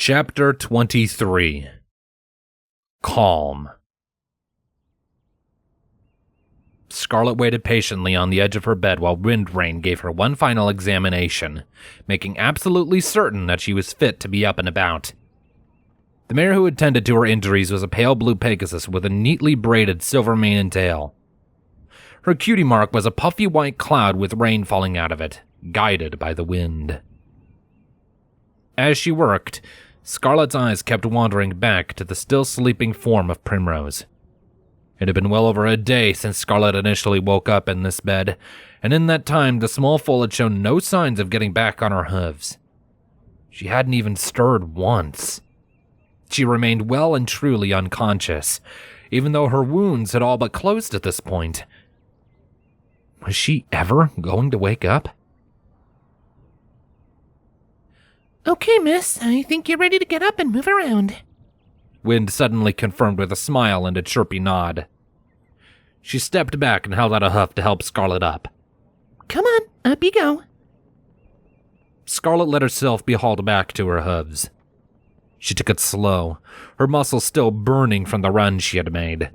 Chapter 23. Calm. Scarlet waited patiently on the edge of her bed while Windrain gave her one final examination, making absolutely certain that she was fit to be up and about. The mare who attended to her injuries was a pale blue Pegasus with a neatly braided silver mane and tail. Her cutie mark was a puffy white cloud with rain falling out of it, guided by the wind. As she worked, Scarlet's eyes kept wandering back to the still sleeping form of Primrose. It had been well over a day since Scarlet initially woke up in this bed, and in that time the small foal had shown no signs of getting back on her hooves. She hadn't even stirred once. She remained well and truly unconscious, even though her wounds had all but closed at this point. Was she ever going to wake up? Okay, miss, I think you're ready to get up and move around. Wind suddenly confirmed with a smile and a chirpy nod. She stepped back and held out a hoof to help Scarlet up. Come on, up you go. Scarlet let herself be hauled back to her hooves. She took it slow, her muscles still burning from the run she had made.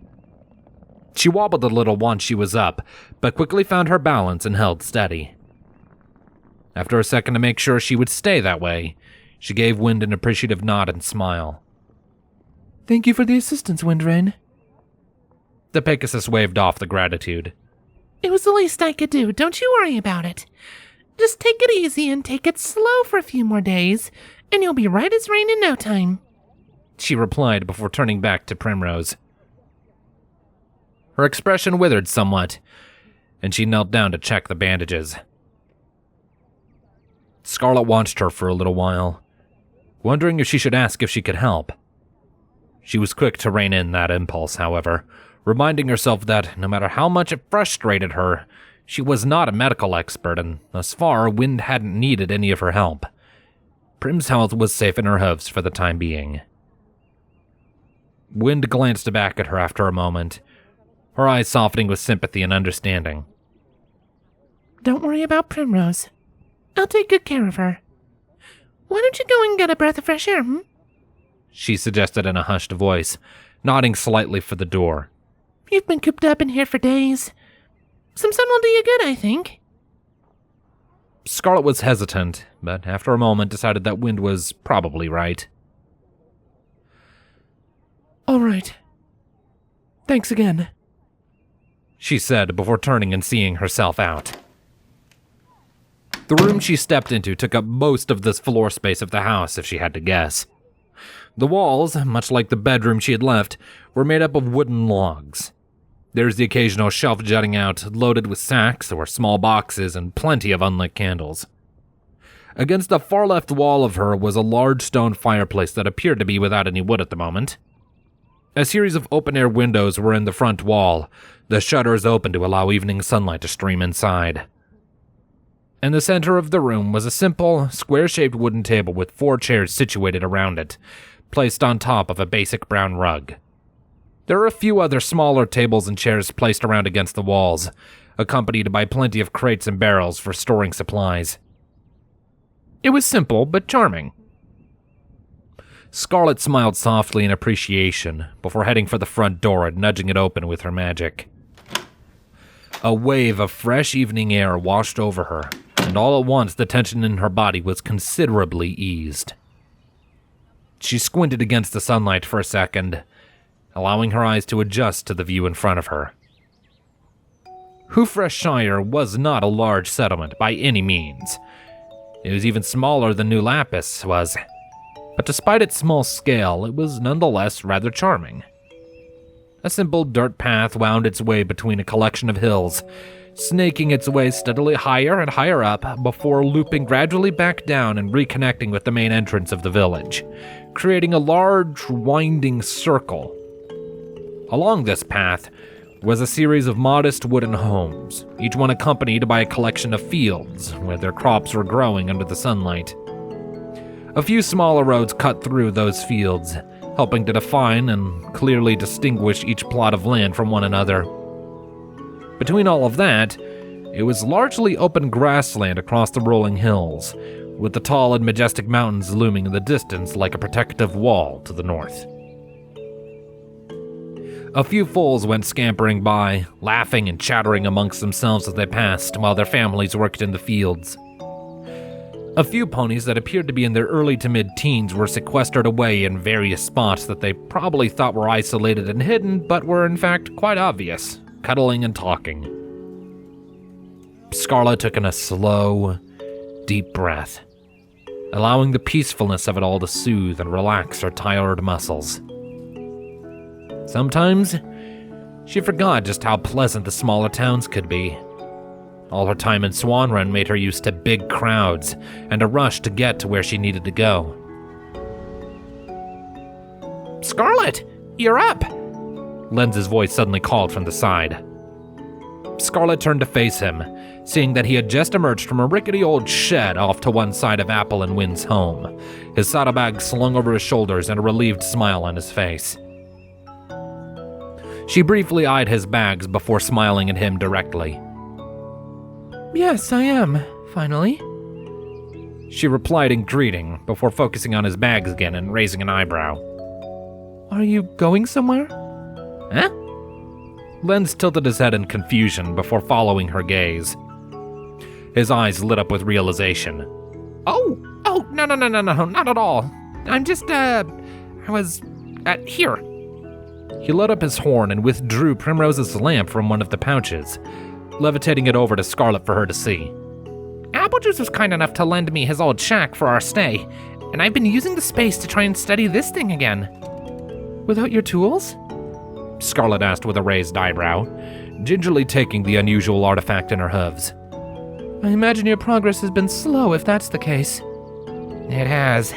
She wobbled a little once she was up, but quickly found her balance and held steady. After a second to make sure she would stay that way, she gave Wind an appreciative nod and smile. Thank you for the assistance, Windrain. The Pegasus waved off the gratitude. It was the least I could do, don't you worry about it. Just take it easy and take it slow for a few more days, and you'll be right as rain in no time, she replied before turning back to Primrose. Her expression withered somewhat, and she knelt down to check the bandages. Scarlet watched her for a little while, wondering if she should ask if she could help. She was quick to rein in that impulse, however, reminding herself that no matter how much it frustrated her, she was not a medical expert, and thus far, Wind hadn't needed any of her help. Prim's health was safe in her hooves for the time being. Wind glanced back at her after a moment, her eyes softening with sympathy and understanding. Don't worry about Primrose. I'll take good care of her. Why don't you go and get a breath of fresh air, she suggested in a hushed voice, nodding slightly for the door. You've been cooped up in here for days. Some sun will do you good, I think. Scarlet was hesitant, but after a moment decided that Wind was probably right. All right. Thanks again, she said before turning and seeing herself out. The room she stepped into took up most of this floor space of the house, if she had to guess. The walls, much like the bedroom she had left, were made up of wooden logs. There was the occasional shelf jutting out, loaded with sacks or small boxes and plenty of unlit candles. Against the far left wall of her was a large stone fireplace that appeared to be without any wood at the moment. A series of open-air windows were in the front wall, the shutters open to allow evening sunlight to stream inside. In the center of the room was a simple, square-shaped wooden table with 4 chairs situated around it, placed on top of a basic brown rug. There were a few other smaller tables and chairs placed around against the walls, accompanied by plenty of crates and barrels for storing supplies. It was simple but charming. Scarlet smiled softly in appreciation before heading for the front door and nudging it open with her magic. A wave of fresh evening air washed over her, and all at once the tension in her body was considerably eased. She squinted against the sunlight for a second, allowing her eyes to adjust to the view in front of her. Hoofrest Shire was not a large settlement by any means. It was even smaller than New Lapis was, but despite its small scale, it was nonetheless rather charming. A simple dirt path wound its way between a collection of hills, snaking its way steadily higher and higher up before looping gradually back down and reconnecting with the main entrance of the village, creating a large, winding circle. Along this path was a series of modest wooden homes, each one accompanied by a collection of fields where their crops were growing under the sunlight. A few smaller roads cut through those fields, helping to define and clearly distinguish each plot of land from one another. Between all of that, it was largely open grassland across the rolling hills, with the tall and majestic mountains looming in the distance like a protective wall to the north. A few foals went scampering by, laughing and chattering amongst themselves as they passed, while their families worked in the fields. A few ponies that appeared to be in their early to mid-teens were sequestered away in various spots that they probably thought were isolated and hidden, but were in fact quite obvious, cuddling and talking. Scarlet took in a slow, deep breath, allowing the peacefulness of it all to soothe and relax her tired muscles. Sometimes, she forgot just how pleasant the smaller towns could be. All her time in Swan Run made her used to big crowds and a rush to get to where she needed to go. Scarlet, you're up! Lenz's voice suddenly called from the side. Scarlet turned to face him, seeing that he had just emerged from a rickety old shed off to one side of Apple and Wynn's home, his saddlebag slung over his shoulders and a relieved smile on his face. She briefly eyed his bags before smiling at him directly. Yes, I am, finally. She replied in greeting before focusing on his bags again and raising an eyebrow. Are you going somewhere? Huh? Lenz tilted his head in confusion before following her gaze. His eyes lit up with realization. Oh, no, not at all. I'm just, here. He lit up his horn and withdrew Primrose's lamp from one of the pouches, levitating it over to Scarlet for her to see. Applejuice was kind enough to lend me his old shack for our stay, and I've been using the space to try and study this thing again. Without your tools? Scarlet asked with a raised eyebrow, gingerly taking the unusual artifact in her hooves. I imagine your progress has been slow if that's the case. It has,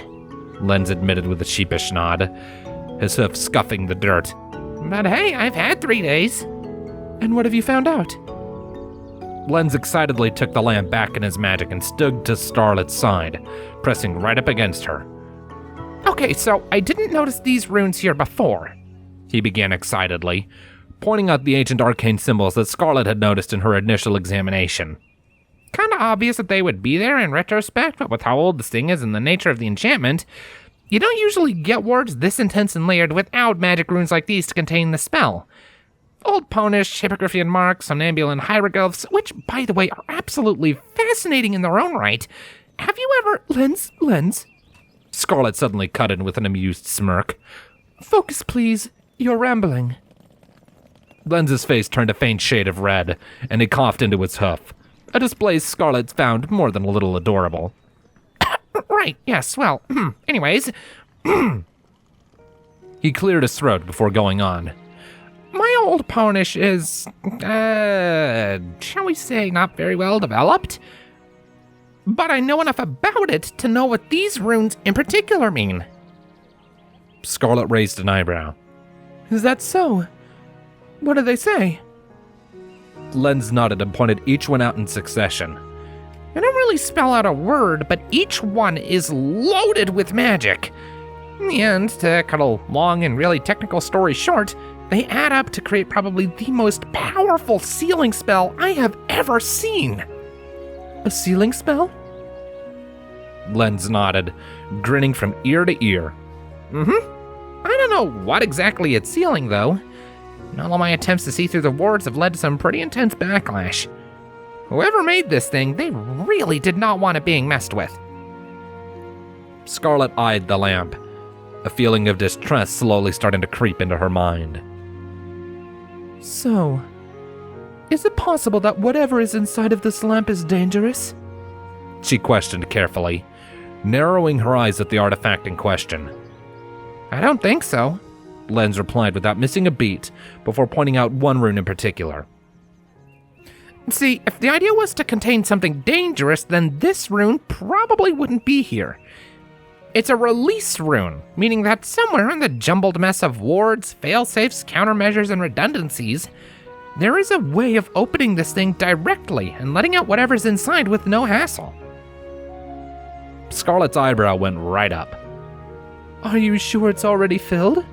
Lenz admitted with a sheepish nod, his hoof scuffing the dirt. But hey, I've had 3 days. And what have you found out? Lenz excitedly took the lamp back in his magic and stood to Scarlet's side, pressing right up against her. Okay, so I didn't notice these runes here before, he began excitedly, pointing out the ancient arcane symbols that Scarlet had noticed in her initial examination. Kinda obvious that they would be there in retrospect, but with how old this thing is and the nature of the enchantment, you don't usually get words this intense and layered without magic runes like these to contain the spell. Old Ponish, Hippogrifian marks, somnambulan hieroglyphs, which, by the way, are absolutely fascinating in their own right. Have you ever... Lens? Scarlet suddenly cut in with an amused smirk. Focus, please. You're rambling. Lenz's face turned a faint shade of red, and he coughed into his hoof, a display Scarlet found more than a little adorable. Right, yes, well, anyways. He cleared his throat before going on. My old Ponish is, shall we say, not very well developed. But I know enough about it to know what these runes in particular mean. Scarlet raised an eyebrow. Is that so? What do they say? Lenz nodded and pointed each one out in succession. I don't really spell out a word, but each one is loaded with magic. In the end, to cut a long and really technical story short, they add up to create probably the most powerful sealing spell I have ever seen. A sealing spell? Lenz nodded, grinning from ear to ear. I don't know what exactly it's sealing, though. All of my attempts to see through the wards have led to some pretty intense backlash. Whoever made this thing, they really did not want it being messed with. Scarlet eyed the lamp, a feeling of distrust slowly starting to creep into her mind. So, is it possible that whatever is inside of this lamp is dangerous? She questioned carefully, narrowing her eyes at the artifact in question. I don't think so, Lenz replied without missing a beat, before pointing out one rune in particular. See, if the idea was to contain something dangerous, then this rune probably wouldn't be here. It's a release rune, meaning that somewhere in the jumbled mess of wards, failsafes, countermeasures, and redundancies, there is a way of opening this thing directly and letting out whatever's inside with no hassle. Scarlet's eyebrow went right up. Are you sure it's already filled?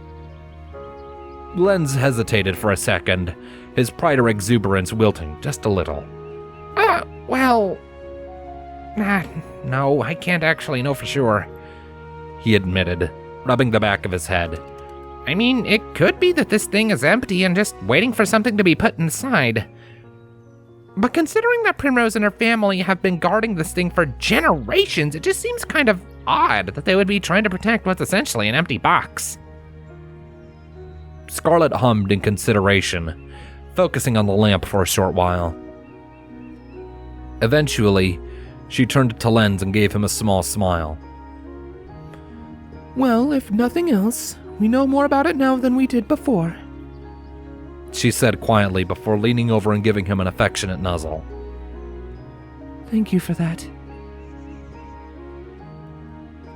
Lenz hesitated for a second, his pride or exuberance wilting just a little. Well... No, I can't actually know for sure, he admitted, rubbing the back of his head. I mean, it could be that this thing is empty and just waiting for something to be put inside. But considering that Primrose and her family have been guarding this thing for generations, it just seems kind of odd that they would be trying to protect what's essentially an empty box. Scarlet hummed in consideration, focusing on the lamp for a short while. Eventually, she turned to Lenz and gave him a small smile. Well, if nothing else, we know more about it now than we did before, she said quietly before leaning over and giving him an affectionate nuzzle. Thank you for that.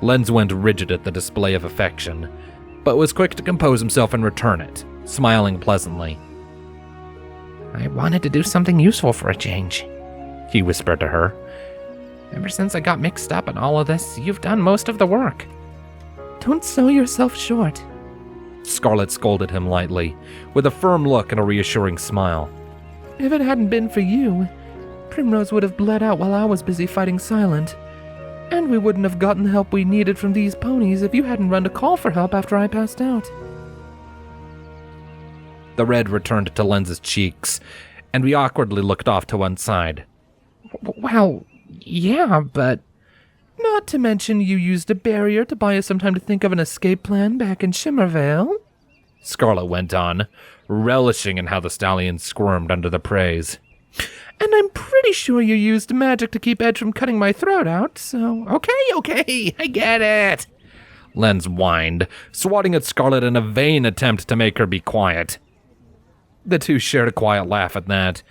Lenz went rigid at the display of affection, but was quick to compose himself and return it, smiling pleasantly. I wanted to do something useful for a change, he whispered to her. Ever since I got mixed up in all of this, you've done most of the work. Don't sell yourself short, Scarlet scolded him lightly, with a firm look and a reassuring smile. If it hadn't been for you, Primrose would have bled out while I was busy fighting Silent. And we wouldn't have gotten the help we needed from these ponies if you hadn't run to call for help after I passed out. The red returned to Lenz's cheeks, and we awkwardly looked off to one side. Well, yeah, but... Not to mention you used a barrier to buy us some time to think of an escape plan back in Shimmervale, Scarlet went on, relishing in how the stallion squirmed under the praise. And I'm pretty sure you used magic to keep Edge from cutting my throat out, so... Okay, I get it, Lenz whined, swatting at Scarlet in a vain attempt to make her be quiet. The two shared a quiet laugh at that,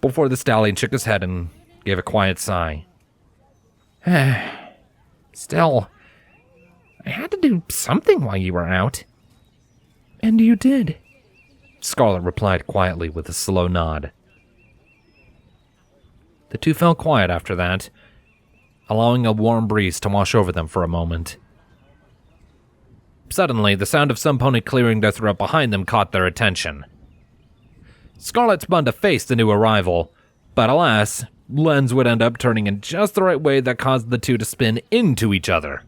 before the stallion shook his head and gave a quiet sigh. Still, I had to do something while you were out. And you did, Scarlet replied quietly with a slow nod. The two fell quiet after that, allowing a warm breeze to wash over them for a moment. Suddenly, the sound of some pony clearing their throat behind them caught their attention. Scarlet spun to face the new arrival, but alas, Lenz would end up turning in just the right way that caused the two to spin into each other.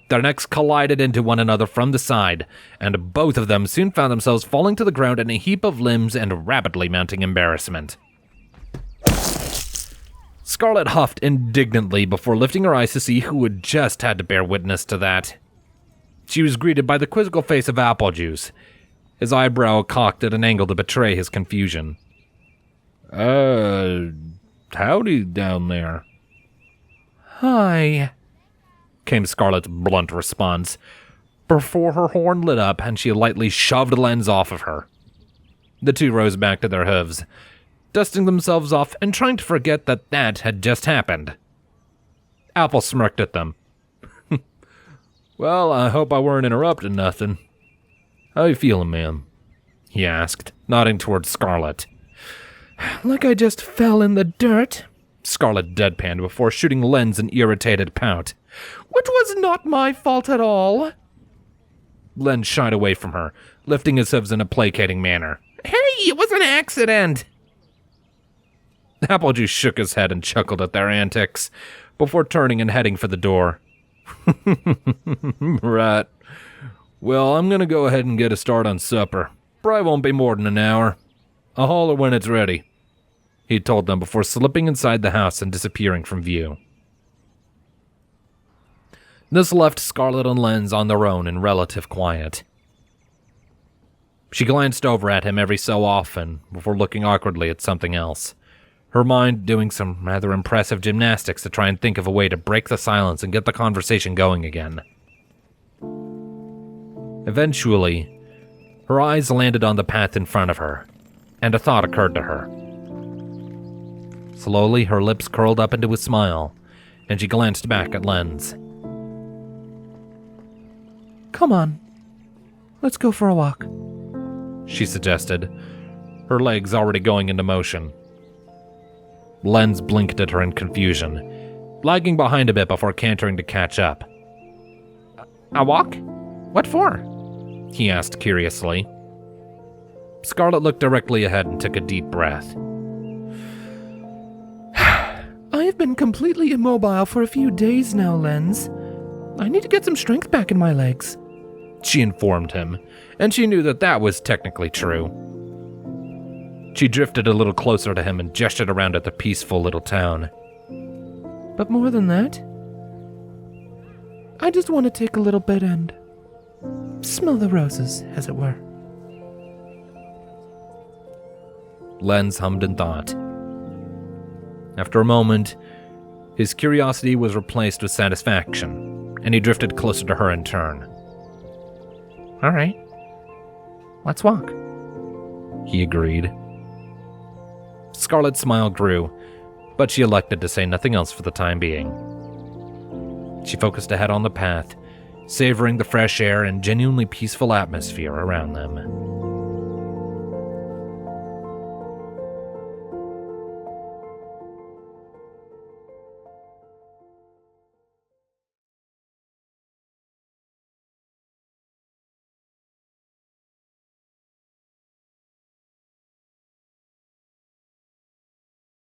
Their necks collided into one another from the side, and both of them soon found themselves falling to the ground in a heap of limbs and rapidly mounting embarrassment. Scarlet huffed indignantly before lifting her eyes to see who had just had to bear witness to that. She was greeted by the quizzical face of Applejuice, his eyebrow cocked at an angle to betray his confusion. Howdy down there. Hi, came Scarlet's blunt response, before her horn lit up and she lightly shoved Lenz off of her. The two rose back to their hooves, dusting themselves off and trying to forget that had just happened. Apple smirked at them. Well, I hope I weren't interrupting nothing. How you feeling, ma'am? He asked, nodding towards Scarlet. Like I just fell in the dirt, Scarlet deadpanned before shooting Lenz an irritated pout. Which was not my fault at all. Lenz shied away from her, lifting his hooves in a placating manner. Hey, it was an accident. Applejuice shook his head and chuckled at their antics, before turning and heading for the door. Right. Well, I'm gonna go ahead and get a start on supper. Probably won't be more than an hour. I'll holler when it's ready, he told them before slipping inside the house and disappearing from view. This left Scarlet and Lenz on their own in relative quiet. She glanced over at him every so often before looking awkwardly at something else, her mind doing some rather impressive gymnastics to try and think of a way to break the silence and get the conversation going again. Eventually, her eyes landed on the path in front of her, and a thought occurred to her. Slowly, her lips curled up into a smile, and she glanced back at Lenz. Come on, let's go for a walk, she suggested, her legs already going into motion. Lenz blinked at her in confusion, lagging behind a bit before cantering to catch up. A walk? What for? He asked curiously. Scarlet looked directly ahead and took a deep breath. I've I've been completely immobile for a few days now, Lenz. I need to get some strength back in my legs. She informed him, and she knew that that was technically true. She drifted a little closer to him and gestured around at the peaceful little town. But more than that, I just want to take a little bit and smell the roses, as it were. Lenz hummed in thought. After a moment, his curiosity was replaced with satisfaction, and he drifted closer to her in turn. All right. Let's walk. He agreed. Scarlet's smile grew, but she elected to say nothing else for the time being. She focused ahead on the path, savoring the fresh air and genuinely peaceful atmosphere around them.